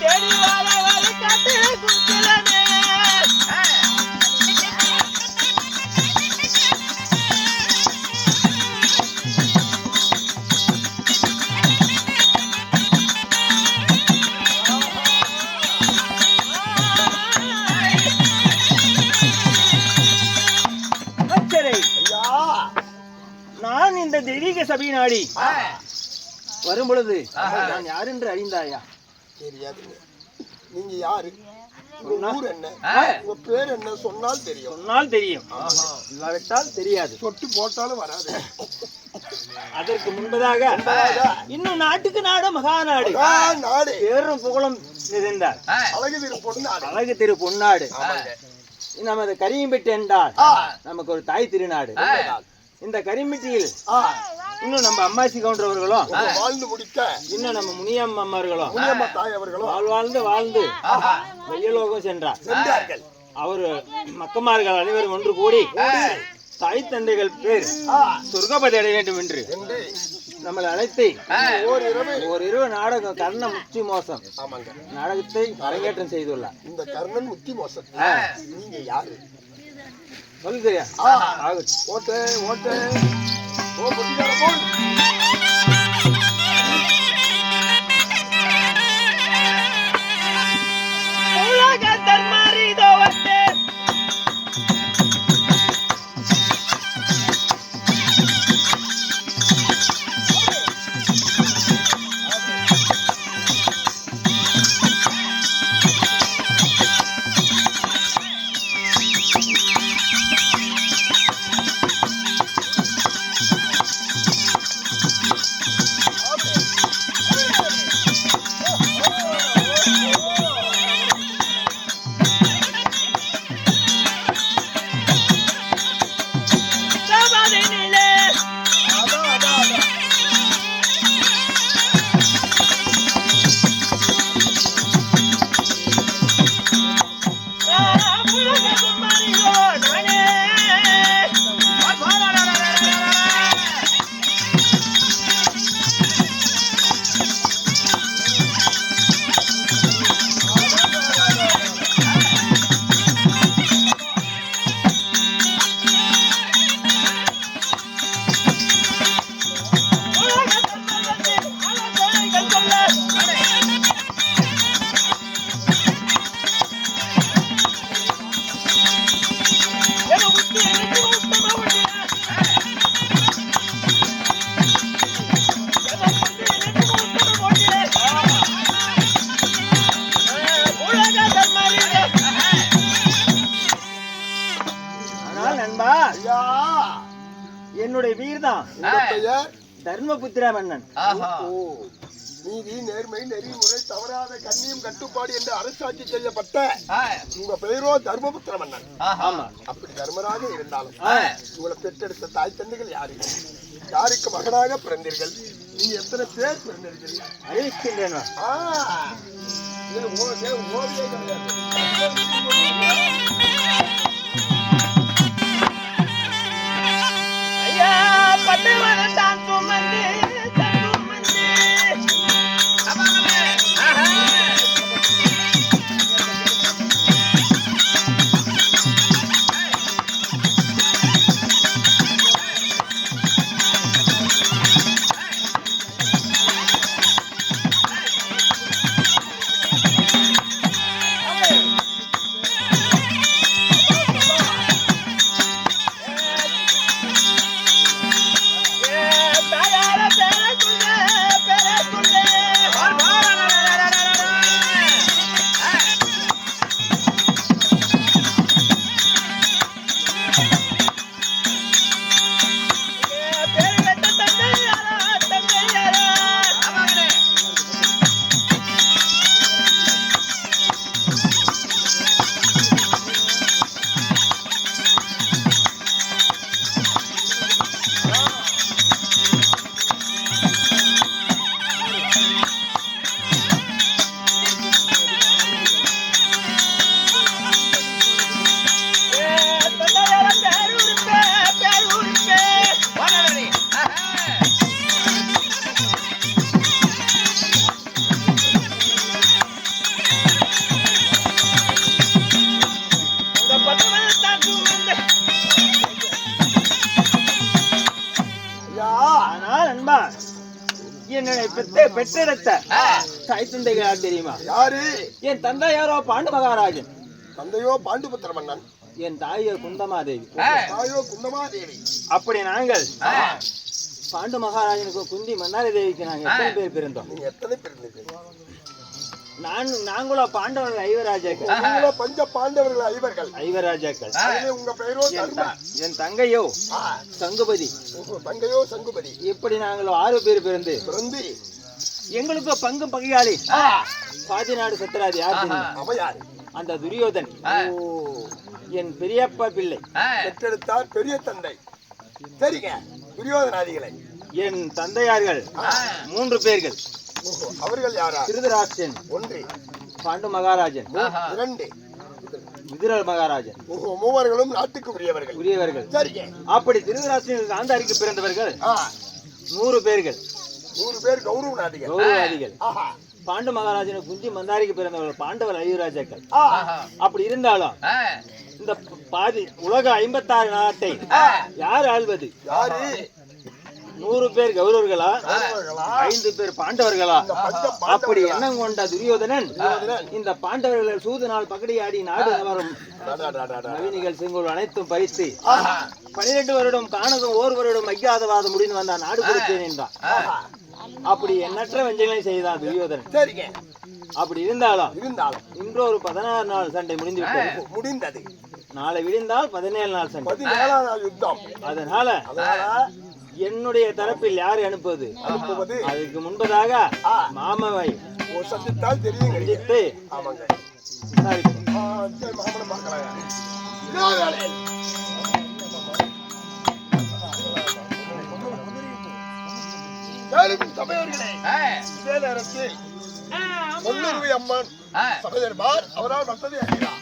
தேடி வர வர காட்டில குஞ்சலனே நான் இந்த தெய்வீக சபை நாடி வரும் பொழுது நான் யார் என்று அறிந்தாயா? தெரியாதுங்க. நீங்க யாரு? ஊர் என்ன? உங்க பேர் என்ன? சொன்னால் தெரியும். சொன்னால் தெரியும், இல்லாவிட்டால் தெரியாது. சொட்டு போட்டாலும் வராது. அதற்கு முன்பதாக இன்னும் நாட்டுக்கு நாடு மகாநாடு நாடு பேரும் புகழும் நிறைந்தார் அழகு திரு பொன்னாடு. நமது கரியம்பெட்டு என்றால் நமக்கு ஒரு தாய் திருநாடு. இந்த கரிம்பெட்டியில் இன்னும் நம்ம அம்மாசி கவுண்டர் அவர்களும் வாழ்ந்து முடிக்க, இன்னும் நம்ம முனியம்மா அம்மார்களும் முனியம்மா தாய் அவர்களும் வாழ்ந்து வெய்யலோகம் சென்றார்கள். அவரு மக்கமார்கள் அனைவரும் ஒன்று கூடி தாய் தந்தைகள் பேர் சொர்க்கபதி அடைய வேண்டும் என்று நம்மளை அழைத்து ஓரிரவு நாடகம் கர்ண முத்தி மோசம் நாடகத்தை அரங்கேற்றம் செய்துள்ளார். இந்த கர்ணன் முத்தி மோசம் நீங்க யாரு சொல்லுறியா? ஓட்டு ஓட்டு ஓ முத்திகார போன் உலக தர்மாரி தோவத்தே என்னுடைய வீர் தான் தர்மபுத்திர மன்னன். நீதி நேர்மை நெறிமுறை தவறாத கண்ணியம் கட்டுப்பாடு என்று அரசாட்சி செய்யப்பட்ட உங்க பெயரோ தர்மபுத்திர மன்னன். அப்படி தர்மராக இருந்தாலும் உங்களை பெற்றெடுத்த தாய் தந்தைகள் யாரு? யாருக்கு மகனாக பிறந்தீர்கள்? நீங்க எத்தனை பேர் பிறந்தீர்கள்? அறிவிக்கின்றன. ஐயா பட்டவன் தான் சுமந்து Yeah. பெற்றெடுத்த தாய் தந்தைகள் யார் தெரியுமா? யாரு? என் தந்தை யாரோ பாண்டு மகாராஜன். தந்தையோ பாண்டுபுத்திர மன்னன், என் தாயோ குந்தமாதேவி. தாயோ குந்தமாதேவி. அப்படி நாங்கள் பாண்டு மகாராஜனுக்கு குந்தி மன்னாரி தேவிக்கு நாங்க எத்தனை பேர் பிறந்தோம்? நீங்க எத்தனை பேர் இருந்தீங்க? நாங்களோ பாண்டவர்கள் ஐவராஜாக்கள். நீங்களோ பஞ்ச பாண்டவர்கள் ஐவராஜாக்கள். உங்க பெயரோ தர்ம. என் தங்கையோ சங்குபதி. தங்கையோ சங்குபதி. இப்படி நாங்களோ 6 பேர் பிறந்து எங்களுக்கு பங்கு பகையாளி பாதி நாடு சத்திராதி யார் தெரியுமா? அவையார். அந்த துரியோதன் என் பெரியப்பா பிள்ளை பெற்றெடுத்தார் பெரிய தந்தை. சரிங்க, துரியோதனாதிகளை. என் தந்தையார்கள் 3 பேர்கள். அவர்கள் யாரா? திருதராஷ்டிரன் 1, பாண்டு மகாராஜன் 2, விதுரர் மகாராஜன். மூவர்களும் நாட்டுக்கு உரியவர்கள். சரிங்க. அப்படி திருதராஷ்டிரன் காந்தாரிக்கு பிறந்தவர்கள் 100 பேர்கள். 100 பேர் கௌரவநாதிகள். பாண்டு மகாராஜனுக்கு குந்தி மந்தாரிக்கு பிறந்தவர்கள் பாண்டவர் ஐவராஜாக்கள். அப்படி இருந்தாலும் இந்த பாதி உலக 56 நாட்டை யார் ஆள்வது? 100 பேர் கௌரவர்களா, 5 பேர் பாண்டவர்களா? அப்படி எண்ணம் கொண்ட துரியோதனன் இந்த பாண்டவர்களை சூதுநாள் பகடியாடி நாடு வரும் நவீனிகள் செங்கோல் அனைத்தும் பறித்து 12 வருடம் காணதும் 1 வருடம் அஜ்ஞாதவாதம் முடிந்து வந்தான், நாடு கொடுத்தேன் என்றான். அப்படி எண்ணற்ற வஞ்சங்களை செய்தான் துரியோதனன். சரிங்க. அப்படி இருந்தாலும் இன்றொரு 16 நாள் சண்டை முடிந்தது. நாளை விடிந்தால் 17 நாள் சண்டை, 17ஆம் நாள் யுத்தம். அதனால என்னுடைய தரப்பில் யாரை அனுப்புவது? அதுக்கு முன்பதாக மாமாவை சந்தித்தால் தெரியும். சந்தித்து இதே நேரத்தில் முன்னுரிமை அம்மன் சபையர்மார் அவரால் வந்தது அறிகிறார்.